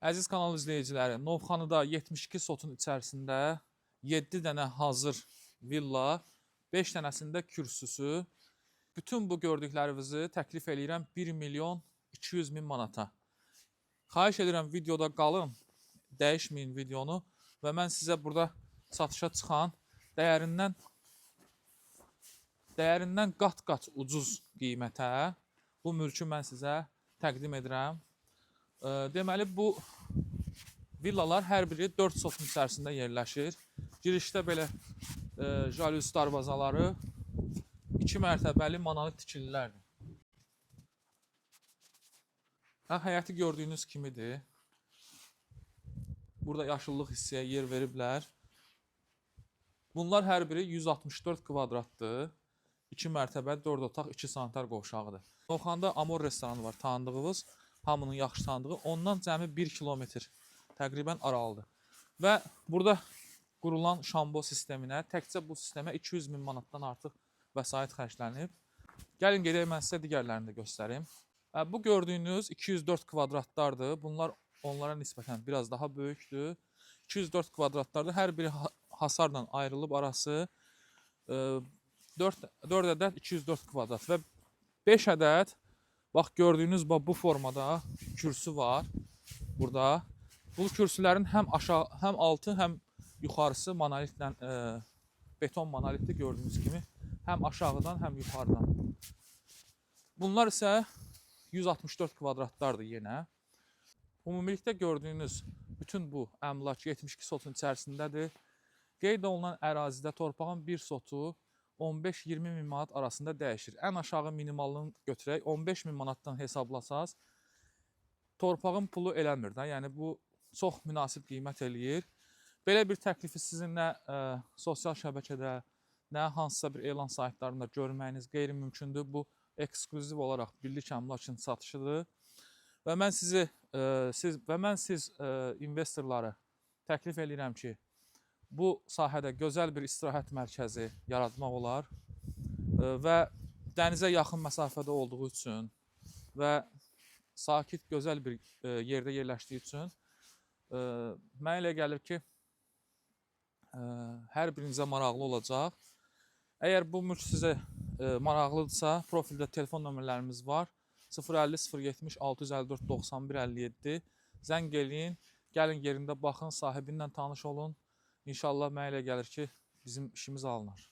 Əziz kanal izləyiciləri, Novxanıda 72 sotun içərisində 7 dənə hazır villa, 5 dənəsində kürsüsü. Bütün bu gördüklərinizi təklif eləyirəm 1 milyon 200 min manata. Xahiş edirəm videoda qalın, dəyişməyin videonu və mən sizə burada satışa çıxan dəyərindən qat-qat ucuz qiymətə bu mülkü mən sizə təqdim edirəm. Deməli, bu villalar hər biri 4 sotun içərisində yerləşir. Girişdə belə jalüz darvazaları 2 mərtəbəli monolit tikililərdir. Həyəti gördüyünüz kimidir. Burada yaşıllıq hissəyə yer veriblər. Bunlar hər biri 164 kvadratdır. 2 mərtəbə, 4 otaq, 2 sanitar qovşağıdır. Novxanıda Amor restoranı var, tanıdığınız, hamının yaxşı tanıdığı. Ondan cəmi 1 kilometr təqribən aralıdır. Və burada qurulan şambo sisteminə, təkcə bu sistemə 200 min manatdan artıq vəsait xərclənib. Gəlin gedək, mən sizə digərlərini də göstərim. Bu gördüyünüz 204 kvadratlardır. Bunlar onlara nisbətən biraz daha böyükdür. 204 kvadratlardır. Hər biri hasarla ayrılıb arası 4 ədəd 204 kvadrat və 5 ədəd bax gördüyünüz bu formada kürsü var burada. Bu kürsülərin həm aşağı, həm altı, həm yuxarısı monolitlə beton monolitdir gördüyünüz kimi. Həm aşağıdan, həm yuxarıdan. Bunlar isə 164 kvadratlardır yenə. Ümumilikdə gördüyünüz bütün bu əmlak 72 sotun içərisindədir. Qeyd olunan ərazidə torpağın bir sotu 15-20 min manat arasında dəyişir. Ən aşağı minimalını götürək, 15 min manatdan hesablasaz, torpağın pulu eləmir də. Yəni bu çox münasib qiymət eləyir. Belə bir təklifi sizin nə sosial şəbəkədə, nə hansısa bir elan saytlarında görməyiniz qeyri-mümkündür. Bu ekskluziv olaraq birlik əmlakın satışıdır. Və mən siz investorları təklif eləyirəm ki, bu sahədə gözəl bir istirahət mərkəzi yaratmaq olar və dənizə yaxın məsafədə olduğu üçün və sakit, gözəl bir yerdə yerləşdiyi üçün mənə elə gəlir ki, hər birinizə maraqlı olacaq. Əgər bu mülk sizə maraqlıdırsa, profildə telefon nömrələrimiz var. 050 070 654 91 57. Zəng eləyin, gəlin yerində baxın, sahibindən tanış olun. İnşallah mənə elə gəlir ki, bizim işimiz alınır.